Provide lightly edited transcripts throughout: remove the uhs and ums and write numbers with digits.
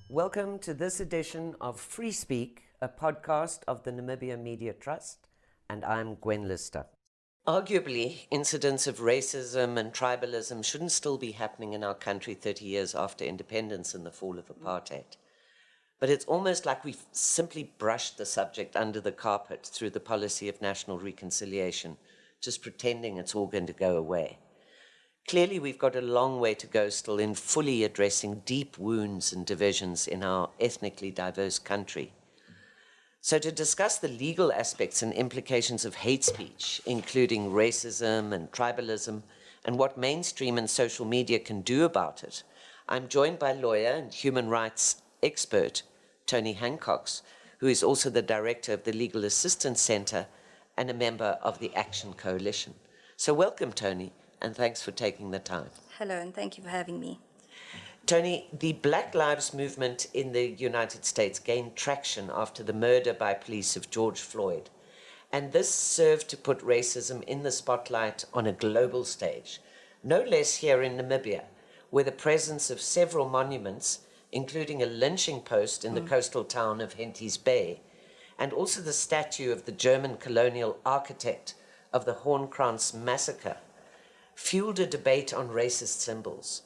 Welcome to this edition of FreeSpeak, a podcast of the Namibia Media Trust, and I'm Gwen Lister. Arguably, incidents of racism and tribalism shouldn't still be happening in our country 30 years after independence and the fall of apartheid. But it's almost like we've simply brushed the subject under the carpet through the policy of national reconciliation, just pretending it's all going to go away. Clearly, we've got a long way to go still in fully addressing deep wounds and divisions in our ethnically diverse country. So to discuss the legal aspects and implications of hate speech, including racism and tribalism, and what mainstream and social media can do about it, I'm joined by lawyer and human rights expert Tony Hancock, who is also the director of the Legal Assistance Center and a member of the Action Coalition. So welcome, Tony, and thanks for taking the time. Hello, and thank you for having me. Tony, the Black Lives Movement in the United States gained traction after the murder by police of George Floyd, and this served to put racism in the spotlight on a global stage, no less here in Namibia, where the presence of several monuments, including a lynching post in the coastal town of Henties Bay, and also the statue of the German colonial architect of the Hornkrantz massacre, fueled a debate on racist symbols,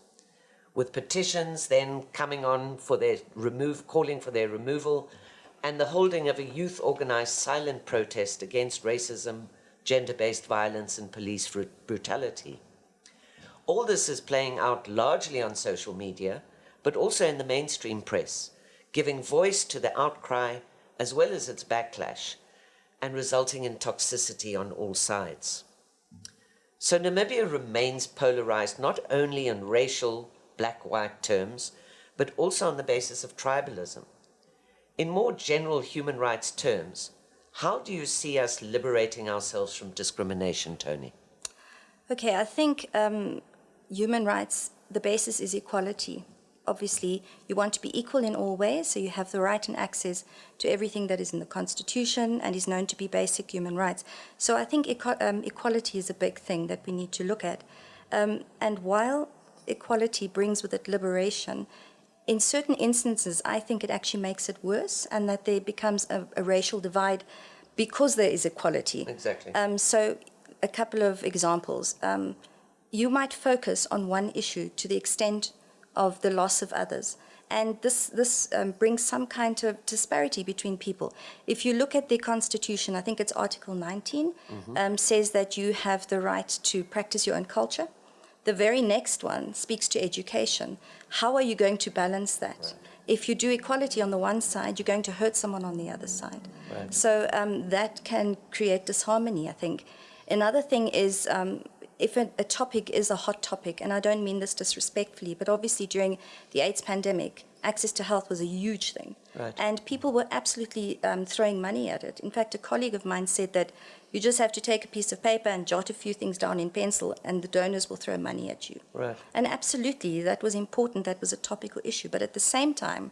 with petitions then coming on for their calling for their removal, and the holding of a youth-organized silent protest against racism, gender-based violence, and police brutality. All this is playing out largely on social media, but also in the mainstream press, giving voice to the outcry as well as its backlash, and resulting in toxicity on all sides. So Namibia remains polarized not only in racial, black-white terms, but also on the basis of tribalism. In more general human rights terms, how do you see us liberating ourselves from discrimination, Tony? Okay, I think human rights, the basis is equality. Obviously, you want to be equal in all ways, so you have the right and access to everything that is in the Constitution and is known to be basic human rights. So I think equality is a big thing that we need to look at. And while equality brings with it liberation, in certain instances, I think it actually makes it worse, and that there becomes a racial divide because there is equality. Exactly. So a couple of examples. You might focus on one issue to the extent of the loss of others. And this brings some kind of disparity between people. If you look at the Constitution, I think it's Article 19, says that you have the right to practice your own culture. The very next one speaks to education. How are you going to balance that? Right. If you do equality on the one side, you're going to hurt someone on the other side. Right. So that can create disharmony, I think. Another thing is, if a topic is a hot topic, and I don't mean this disrespectfully, but obviously during the AIDS pandemic, access to health was a huge thing. Right. And people were absolutely throwing money at it. In fact, a colleague of mine said that you just have to take a piece of paper and jot a few things down in pencil, and the donors will throw money at you. Right. And absolutely, that was important, that was a topical issue. But at the same time,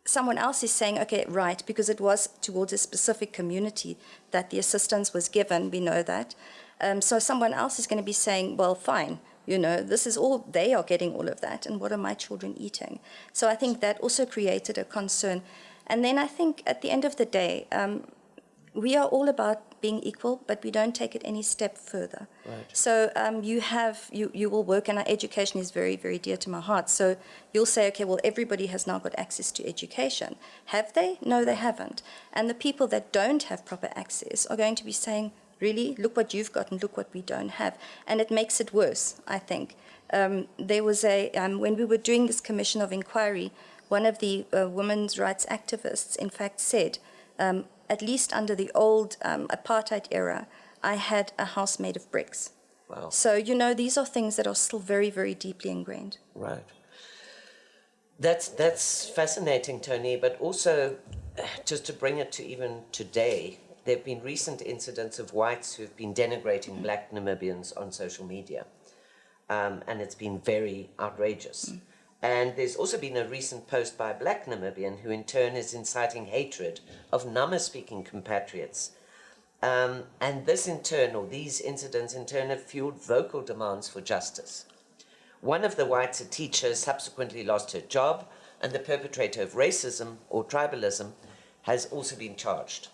someone else is saying, okay, right, because it was towards a specific community that the assistance was given, we know that. So someone else is going to be saying, well, fine, you know, this is all, they are getting all of that, and what are my children eating? So I think that also created a concern. And then I think at the end of the day, we are all about being equal, but we don't take it any step further. Right. So you will work, and our education is very, very dear to my heart. So you'll say, okay, well, everybody has now got access to education. Have they? No, they haven't. And the people that don't have proper access are going to be saying, really, look what you've got and look what we don't have. And it makes it worse, I think. There was when we were doing this commission of inquiry, one of the women's rights activists, in fact, said, at least under the old apartheid era, I had a house made of bricks. Wow. So, you know, these are things that are still very, very deeply ingrained. Right. That's fascinating, Tony, but also, just to bring it to even today, there have been recent incidents of whites who have been denigrating black Namibians on social media, and it's been very outrageous. And there's also been a recent post by a black Namibian who in turn is inciting hatred of Nama-speaking compatriots. And this in turn, or these incidents in turn, have fueled vocal demands for justice. One of the whites, a teacher, subsequently lost her job, and the perpetrator of racism or tribalism has also been charged.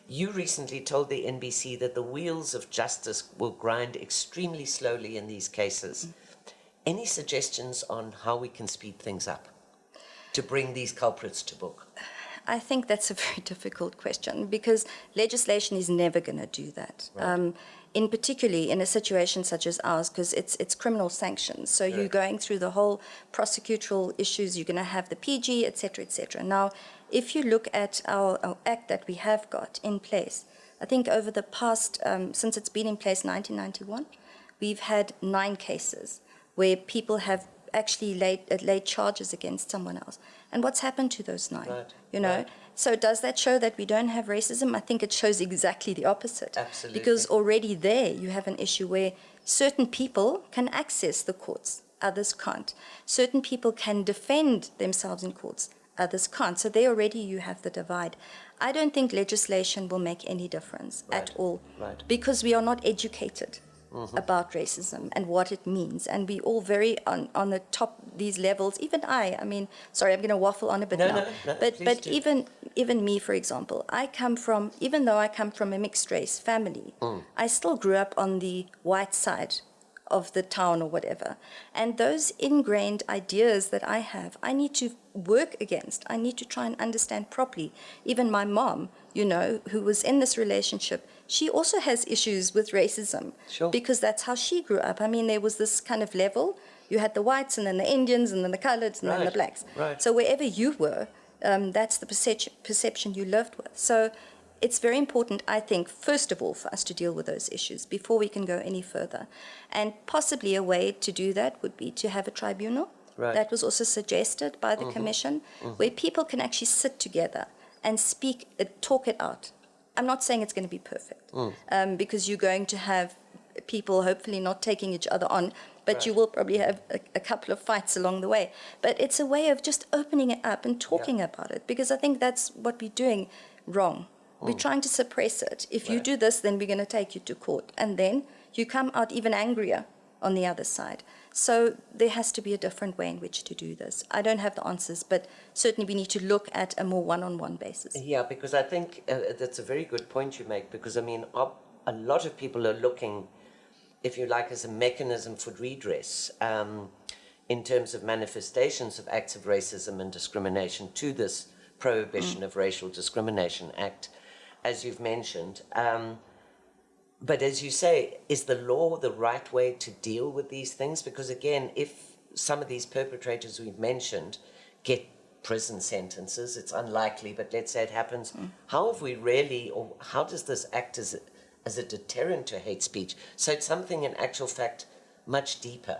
You recently told the NBC that the wheels of justice will grind extremely slowly in these cases. Any suggestions on how we can speed things up to bring these culprits to book? I think that's a very difficult question because legislation is never going to do that. Right. In particularly in a situation such as ours, because it's criminal sanctions. So you're going through the whole prosecutorial issues. You're going to have the PG, et cetera, et cetera. Now, if you look at our act that we have got in place, I think over the past, since it's been in place 1991, we've had 9 cases where people have actually laid charges against someone else. And what's happened to those 9? Right. You know? Right. So does that show that we don't have racism? I think it shows exactly the opposite. Absolutely. Because already there you have an issue where certain people can access the courts, others can't. Certain people can defend themselves in courts, others can't. So there already you have the divide. I don't think legislation will make any difference at all because we are not educated about racism and what it means. And we all very on the top, these levels, even I mean, sorry, I'm going to waffle on a bit now. No, but even me, for example, even though I come from a mixed race family, I still grew up on the white side of the town or whatever. And those ingrained ideas that I have, I need to work against. I need to try and understand properly. Even my mom, you know, who was in this relationship, she also has issues with racism. Sure. Because that's how she grew up. I mean, there was this kind of level. You had the whites and then the Indians and then the coloreds and then the blacks. Right. So wherever you were, that's the perception you lived with. So it's very important, I think, first of all, for us to deal with those issues before we can go any further. And possibly a way to do that would be to have a tribunal. Right. That was also suggested by the Commission, where people can actually sit together and speak, talk it out. I'm not saying it's going to be perfect, because you're going to have people hopefully not taking each other on, but you will probably have a couple of fights along the way. But it's a way of just opening it up and talking about it, because I think that's what we're doing wrong. We're trying to suppress it. If you do this, then we're going to take you to court. And then you come out even angrier on the other side. So there has to be a different way in which to do this. I don't have the answers, but certainly we need to look at a more one-on-one basis. Yeah, because I think that's a very good point you make, because, I mean, a lot of people are looking, if you like, as a mechanism for redress in terms of manifestations of acts of racism and discrimination to this Prohibition of Racial Discrimination Act, as you've mentioned. But as you say, is the law the right way to deal with these things? Because again, if some of these perpetrators we've mentioned get prison sentences, it's unlikely, but let's say it happens, how have we really, or how does this act as a deterrent to hate speech? So it's something in actual fact much deeper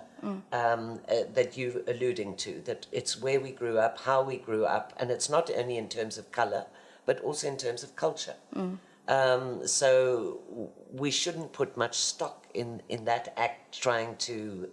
that you're alluding to, that it's where we grew up, how we grew up, and it's not only in terms of color, but also in terms of culture. So we shouldn't put much stock in that act trying to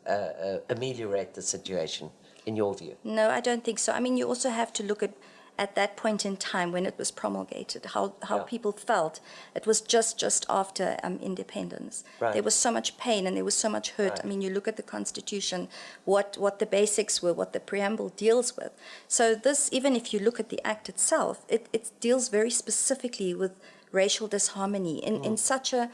ameliorate the situation, in your view. No, I don't think so. I mean, you also have to look at that point in time when it was promulgated, how people felt. It was just after independence. Right. There was so much pain and there was so much hurt. Right. I mean, you look at the Constitution, what the basics were, what the preamble deals with. So this, even if you look at the Act itself, it deals very specifically with racial disharmony in such an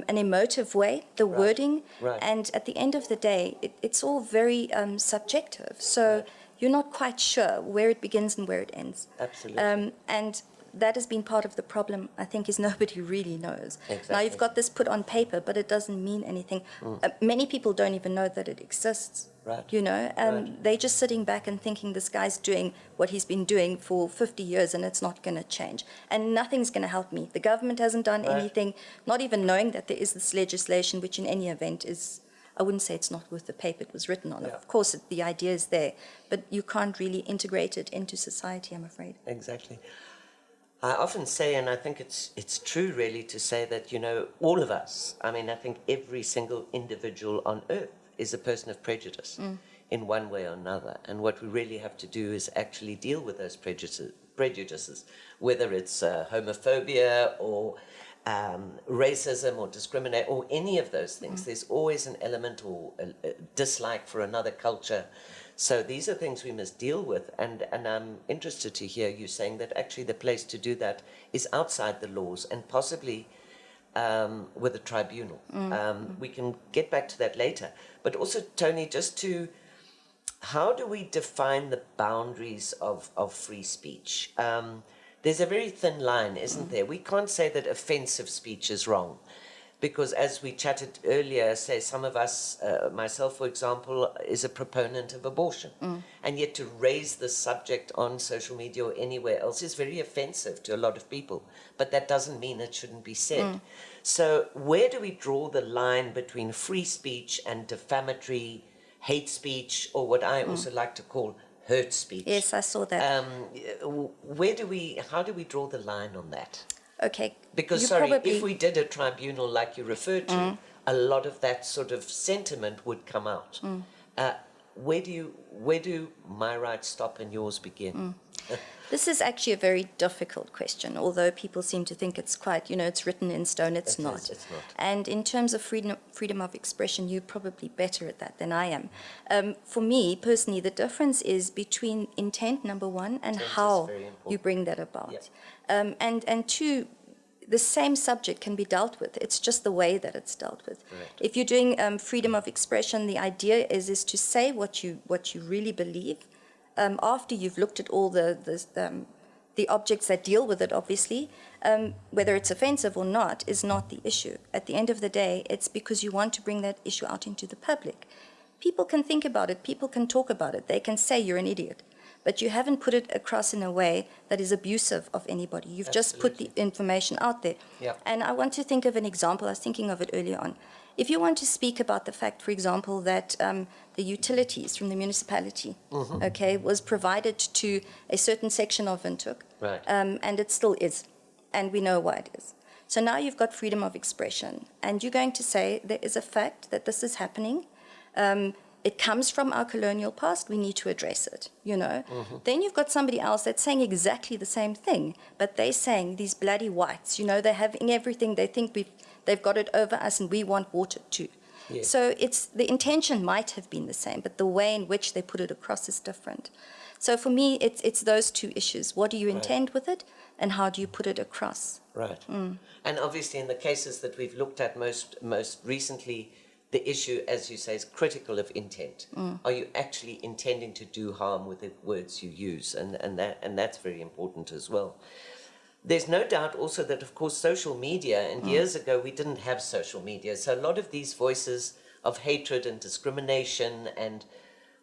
emotive way, the wording, and at the end of the day, it's all very subjective. So you're not quite sure where it begins and where it ends. Absolutely. And that has been part of the problem, I think, is nobody really knows. Exactly. Now, you've got this put on paper, but it doesn't mean anything. Many people don't even know that it exists. Right. You know, they're just sitting back and thinking this guy's doing what he's been doing for 50 years and it's not going to change. And nothing's going to help me. The government hasn't done anything, not even knowing that there is this legislation, which in any event is, I wouldn't say it's not worth the paper it was written on. Yeah. Of course, the idea is there, but you can't really integrate it into society, I'm afraid. Exactly. I often say, and I think it's true really to say that, you know, all of us, I mean, I think every single individual on earth is a person of prejudice in one way or another. And what we really have to do is actually deal with those prejudices, whether it's homophobia or racism or discriminate or any of those things. There's always an element or a dislike for another culture. So these are things we must deal with. And I'm interested to hear you saying that actually the place to do that is outside the laws and possibly with a tribunal. We can get back to that later. But also, Tony, just to, how do we define the boundaries of free speech? There's a very thin line, isn't there? We can't say that offensive speech is wrong. Because as we chatted earlier, say some of us, myself for example, is a proponent of abortion. And yet to raise the subject on social media or anywhere else is very offensive to a lot of people. But that doesn't mean it shouldn't be said. So where do we draw the line between free speech and defamatory hate speech, or what I also like to call hurt speech? Yes, I saw that. How do we draw the line on that? Okay. Because, if we did a tribunal like you referred to, a lot of that sort of sentiment would come out. Where do my rights stop and yours begin? This is actually a very difficult question, although people seem to think it's quite, it's written in stone. It's not. It's not. And in terms of freedom of expression, you're probably better at that than I am. For me, personally, the difference is between intent, number one, and how you bring that about. Yep. And two, the same subject can be dealt with. It's just the way that it's dealt with. Right. If you're doing freedom of expression, the idea is to say what you really believe. After you've looked at all the objects that deal with it, obviously, whether it's offensive or not is not the issue. At the end of the day, it's because you want to bring that issue out into the public. People can think about it, people can talk about it, they can say you're an idiot, but you haven't put it across in a way that is abusive of anybody. You've just put the information out there. Yep. And I want to think of an example. I was thinking of it earlier on. If you want to speak about the fact, for example, that the utilities from the municipality, was provided to a certain section of Hancock, right. And it still is, and we know why it is. So now you've got freedom of expression, and you're going to say there is a fact that this is happening. It comes from our colonial past. We need to address it, Then you've got somebody else that's saying exactly the same thing, but they're saying these bloody whites, they're having everything. They think they've got it over us, and we want water too. Yes. So the intention might have been the same, but the way in which they put it across is different. So for me, it's those two issues. What do you intend with it, and how do you put it across? Right. And obviously, in the cases that we've looked at most recently, the issue, as you say, is critical of intent. Are you actually intending to do harm with the words you use? And that's very important as well. There's no doubt also that, of course, social media, and years ago we didn't have social media, so a lot of these voices of hatred and discrimination and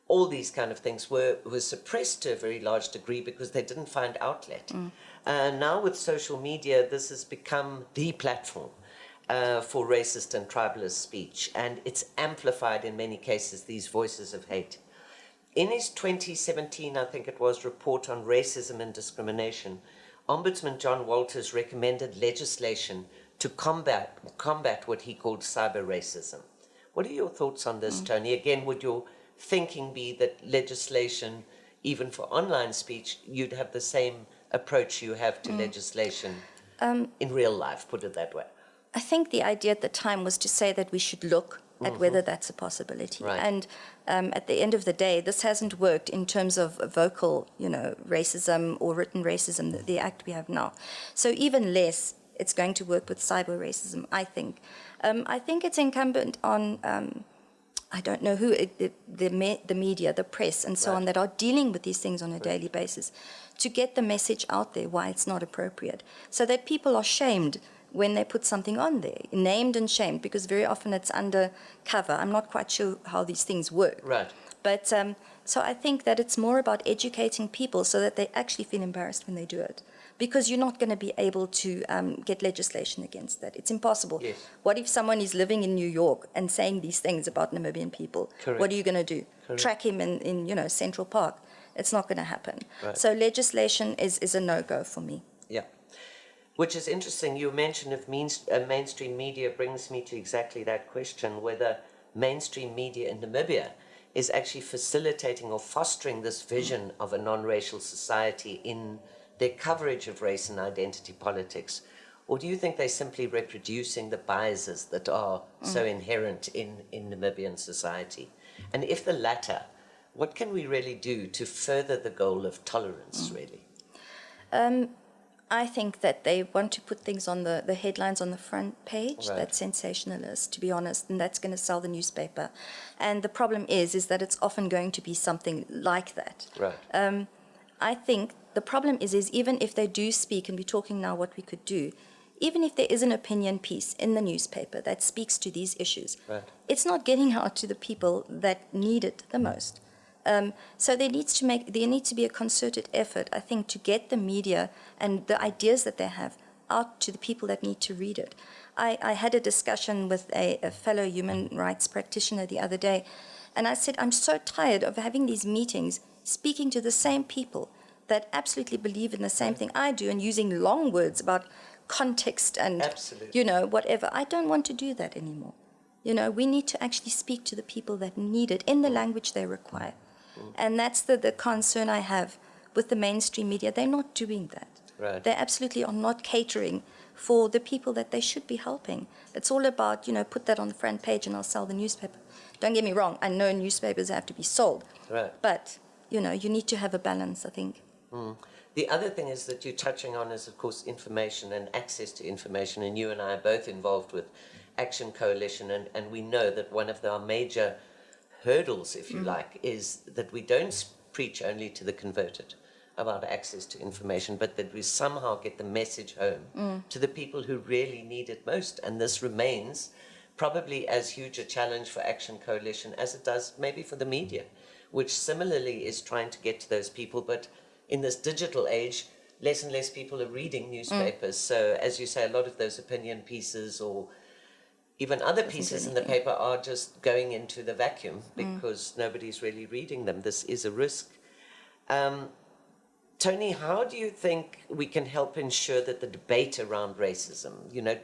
all these kind of things were suppressed to a very large degree because they didn't find outlet. Now with social media, this has become the platform for racist and tribalist speech, and it's amplified in many cases these voices of hate. In his 2017, I think it was, report on racism and discrimination, Ombudsman John Walters recommended legislation to combat what he called cyber racism. What are your thoughts on this, Tony? Again, would your thinking be that legislation, even for online speech, you'd have the same approach you have to legislation in real life, put it that way? I think the idea at the time was to say that we should look at whether that's a possibility. Right. And at the end of the day, this hasn't worked in terms of vocal, racism or written racism, the act we have now. So even less, it's going to work with cyber racism, I think. I think it's incumbent on, I don't know who, the media, the press, and so on, that are dealing with these things on a daily basis, to get the message out there why it's not appropriate, so that people are shamed when they put something on there, named and shamed, because very often it's undercover. I'm not quite sure how these things work. Right. But so I think that it's more about educating people so that they actually feel embarrassed when they do it. Because you're not going to be able to get legislation against that. It's impossible. Yes. What if someone is living in New York and saying these things about Namibian people? Correct. What are you going to do? Correct. Track him in Central Park? It's not going to happen. Right. So legislation is a no-go for me. Yeah. Which is interesting. You mentioned if mainstream media brings me to exactly that question, whether mainstream media in Namibia is actually facilitating or fostering this vision of a non-racial society in their coverage of race and identity politics, Or do you think they're simply reproducing the biases that are so inherent in Namibian society? And if the latter, what can we really do to further the goal of tolerance, really? I think that they want to put things on the headlines on the front page. Right. That's sensationalist, to be honest, and that's going to sell the newspaper. And the problem is that it's often going to be something like that. Right. I think the problem is even if they do speak, and we're talking now what we could do, even if there is an opinion piece in the newspaper that speaks to these issues, Right. it's not getting out to the people that need it the most. So there needs to be a concerted effort, I think, to get the media and the ideas that they have out to the people that need to read it. I had a discussion with a fellow human rights practitioner the other day, and I said, I'm so tired of having these meetings speaking to the same people that absolutely believe in the same thing I do and using long words about context and, Absolutely. whatever. I don't want to do that anymore. We need to actually speak to the people that need it in the language they require. And that's the concern I have with the mainstream media. They're not doing that. Right. They absolutely are not catering for the people that they should be helping. It's all about, put that on the front page and I'll sell the newspaper. Don't get me wrong, I know newspapers have to be sold. Right. But, you need to have a balance, I think. The other thing is that you're touching on is, of course, information and access to information. And you and I are both involved with Action Coalition. And we know that one of our major hurdles, if you like, is that we don't preach only to the converted about access to information, but that we somehow get the message home to the people who really need it most. And this remains probably as huge a challenge for Action Coalition as it does maybe for the media, which similarly is trying to get to those people. But in this digital age, less and less people are reading newspapers. So as you say, a lot of those opinion pieces or even other pieces in the paper are just going into the vacuum because nobody's really reading them. This is a risk. Tony, how do you think we can help ensure that the debate around racism,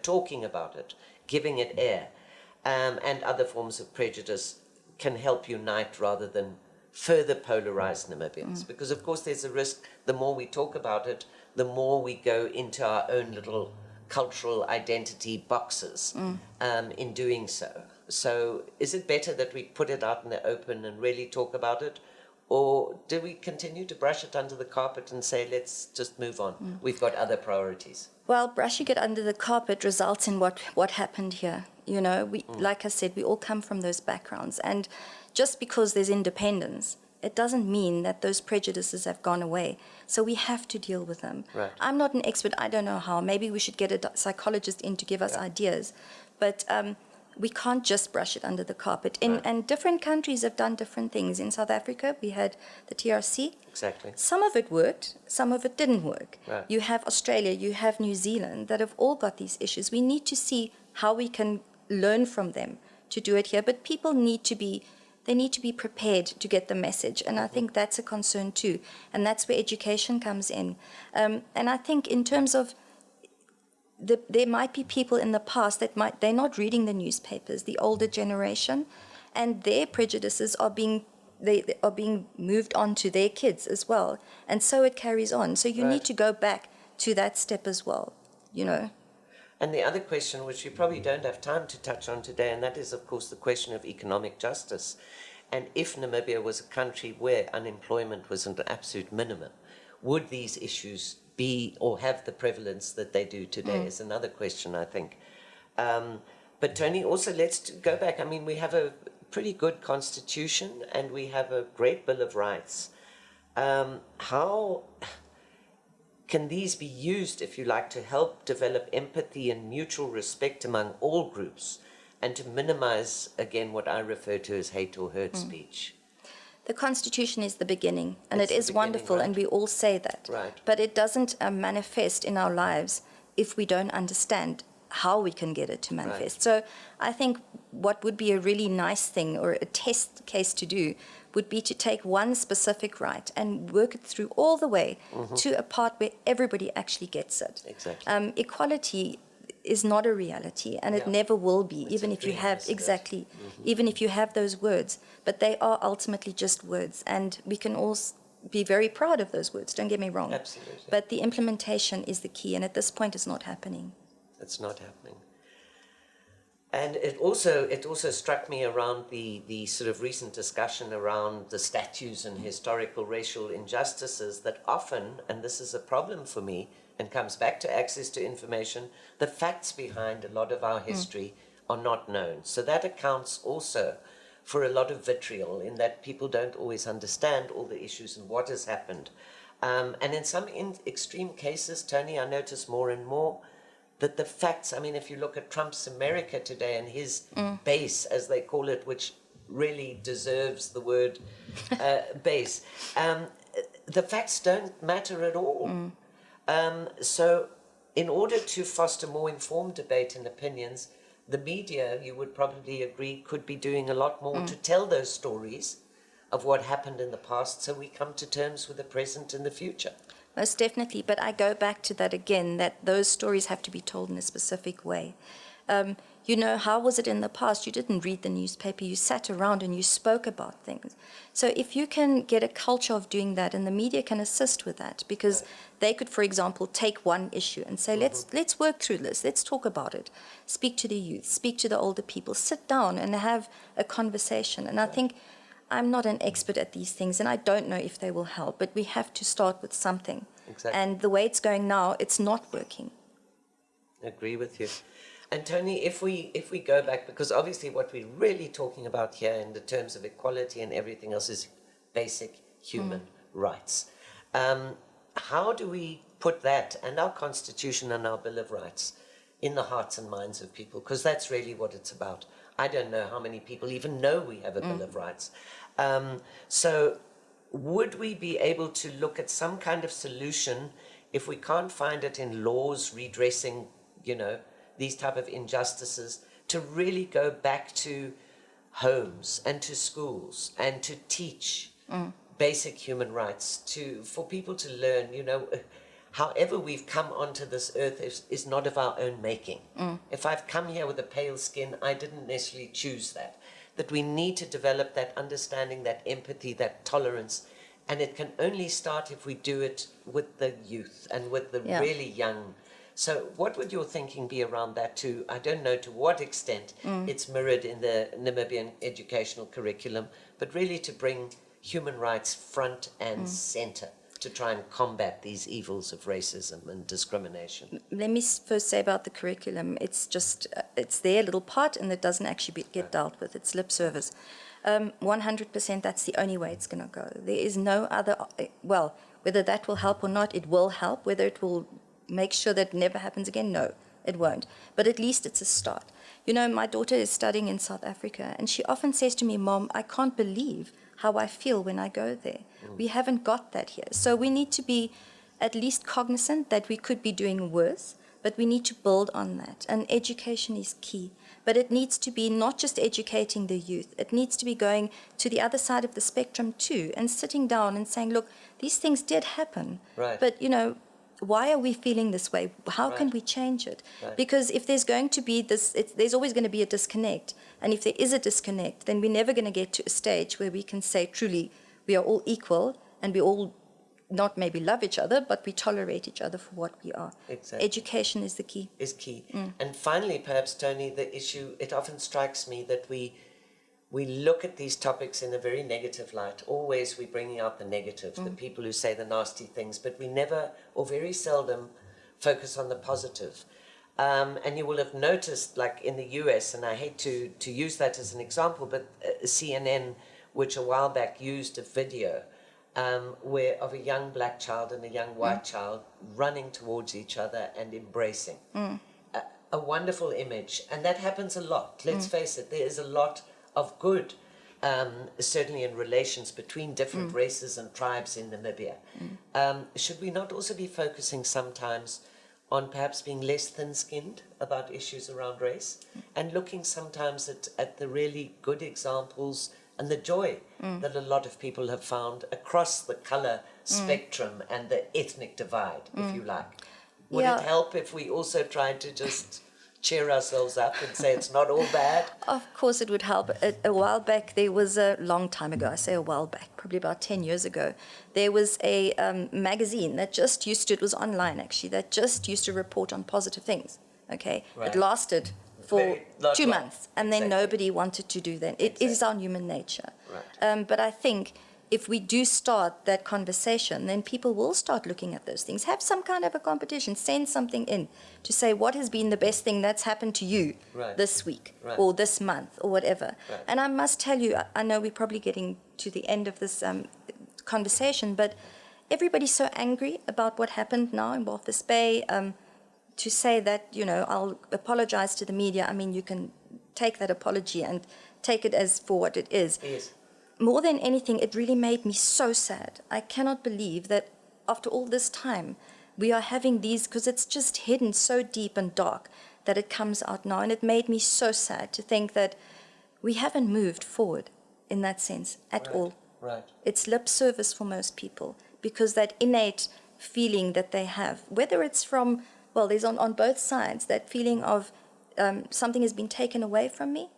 talking about it, giving it air, and other forms of prejudice can help unite rather than further polarize Namibians? Because, of course, there's a risk the more we talk about it, the more we go into our own little cultural identity boxes in doing so. So is it better that we put it out in the open and really talk about it? Or do we continue to brush it under the carpet and say, let's just move on? We've got other priorities. Well, brushing it under the carpet results in what happened here. Like I said, we all come from those backgrounds. And just because there's independence, it doesn't mean that those prejudices have gone away. So we have to deal with them. Right. I'm not an expert. I don't know how. Maybe we should get a psychologist in to give us ideas. But we can't just brush it under the carpet. And different countries have done different things. In South Africa, we had the TRC. Exactly. Some of it worked, some of it didn't work. Right. You have Australia, you have New Zealand that have all got these issues. We need to see how we can learn from them to do it here. But people need to be prepared to get the message. And I think that's a concern too. And that's where education comes in. And I think in terms of there might be people in the past they're not reading the newspapers, the older generation, and their prejudices are being moved on to their kids as well. And so it carries on. So you need to go back to that step as well, And the other question, which we probably don't have time to touch on today, and that is, of course, the question of economic justice. And if Namibia was a country where unemployment was at an absolute minimum, would these issues be or have the prevalence that they do today is another question, I think. But Tony, also let's go back. I mean, we have a pretty good constitution and we have a great Bill of Rights. How can these be used, if you like, to help develop empathy and mutual respect among all groups and to minimize, again, what I refer to as hate or hurt speech? The Constitution is the beginning, and It's it the is beginning, wonderful, right. and we all say that. Right. But it doesn't manifest in our lives if we don't understand how we can get it to manifest. Right. So I think what would be a really nice thing or a test case to do would be to take one specific right and work it through all the way to a part where everybody actually gets it. Exactly. Equality is not a reality, and it never will be, It's even a if you dream, have, isn't it? exactly, even if you have those words. But they are ultimately just words, and we can all be very proud of those words, don't get me wrong. Absolutely. But the implementation is the key, and at this point it's not happening. it's not happening. And it also struck me around the sort of recent discussion around the statues and historical racial injustices that often, and this is a problem for me, and comes back to access to information, the facts behind a lot of our history are not known. So that accounts also for a lot of vitriol in that people don't always understand all the issues and what has happened. And in some extreme cases, Tony, I notice more and more that the facts, I mean, if you look at Trump's America today and his base, as they call it, which really deserves the word base, the facts don't matter at all. So in order to foster more informed debate and opinions, the media, you would probably agree, could be doing a lot more to tell those stories of what happened in the past so we come to terms with the present and the future. Most definitely, but I go back to that again, that those stories have to be told in a specific way. You know, how was it in the past? You didn't read the newspaper, you sat around and you spoke about things. So if you can get a culture of doing that, and the media can assist with that, because they could, for example, take one issue and say, let's work through this, let's talk about it. Speak to the youth, speak to the older people, sit down and have a conversation. And I think I'm not an expert at these things, and I don't know if they will help, but we have to start with something. Exactly. And the way it's going now, it's not working. Agree with you. And Tony, if we go back, because obviously what we're really talking about here in the terms of equality and everything else is basic human rights. How do we put that and our Constitution and our Bill of Rights in the hearts and minds of people? Because that's really what it's about. I don't know how many people even know we have a Bill of Rights. So would we be able to look at some kind of solution if we can't find it in laws redressing, you know, these type of injustices, to really go back to homes and to schools and to teach basic human rights, for people to learn, you know, however we've come onto this earth is not of our own making. If I've come here with a pale skin, I didn't necessarily choose that. That we need to develop that understanding, that empathy, that tolerance, and it can only start if we do it with the youth and with the really young. So what would your thinking be around that too? I don't know to what extent it's mirrored in the Namibian educational curriculum, but really to bring human rights front and center to try and combat these evils of racism and discrimination. Let me first say about the curriculum, it's just, it's their little part and it doesn't actually get dealt with. It's lip service. 100% that's the only way it's going to go. There is no other, well, whether that will help or not, it will help. Whether it will make sure that never happens again, no, it won't. But at least it's a start. You know, my daughter is studying in South Africa and she often says to me, Mom, I can't believe how I feel when I go there. We haven't got that here. So we need to be at least cognizant that we could be doing worse, but we need to build on that. And education is key. But it needs to be not just educating the youth, it needs to be going to the other side of the spectrum too, and sitting down and saying, look, these things did happen. Right. But, you know, why are we feeling this way? How can we change it? Because if there's going to be this, there's always going to be a disconnect. And if there is a disconnect, then we're never going to get to a stage where we can say truly we are all equal and we all not maybe love each other, but we tolerate each other for what we are. Exactly. Education is the key. Is key. And finally, perhaps, Tony, the issue, it often strikes me that we look at these topics in a very negative light. Always we're bringing out the negative, the people who say the nasty things, but we never, or very seldom, focus on the positive. And you will have noticed, like in the US, and I hate to use that as an example, but CNN, which a while back used a video where of a young black child and a young white child running towards each other and embracing. A wonderful image. And that happens a lot. Let's face it, there is a lot of good, certainly in relations between different races and tribes in Namibia. Should we not also be focusing sometimes on perhaps being less thin-skinned about issues around race and looking sometimes at the really good examples and the joy that a lot of people have found across the color spectrum and the ethnic divide, if you like? Would it help if we also tried to just cheer ourselves up and say it's not all bad? Of course it would help. A while back, there was a long time ago, I say a while back, probably about 10 years ago, there was a magazine that just used to, it was online actually, that just used to report on positive things. okay? Right. It lasted for Very- not 2 long. months, and then Exactly. nobody wanted to do that. It is our human nature. Right. But I think if we do start that conversation, then people will start looking at those things. Have some kind of a competition. Send something in to say what has been the best thing that's happened to you Right. this week Right. or this month or whatever. Right. And I must tell you, I know we're probably getting to the end of this conversation, but everybody's so angry about what happened now in Walvis Bay. To say that, I'll apologize to the media, I mean, you can take that apology and take it as for what it is. Yes. More than anything, it really made me so sad. I cannot believe that after all this time, we are having these, because it's just hidden so deep and dark that it comes out now. And it made me so sad to think that we haven't moved forward in that sense at all. Right. It's lip service for most people, because that innate feeling that they have, whether it's from, well, there's on both sides, that feeling of something has been taken away from me,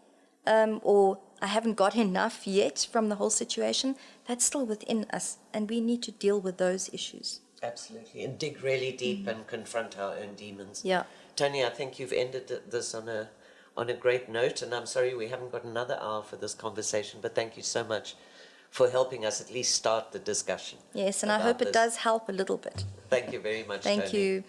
or I haven't got enough yet from the whole situation, that's still within us, and we need to deal with those issues. Absolutely. And dig really deep and confront our own demons. Yeah. Tony, I think you've ended this on a great note, and I'm sorry we haven't got another hour for this conversation, but thank you so much for helping us at least start the discussion. Yes, and I about hope it this. does help a little bit. Thank you very much, Thank Tony. you.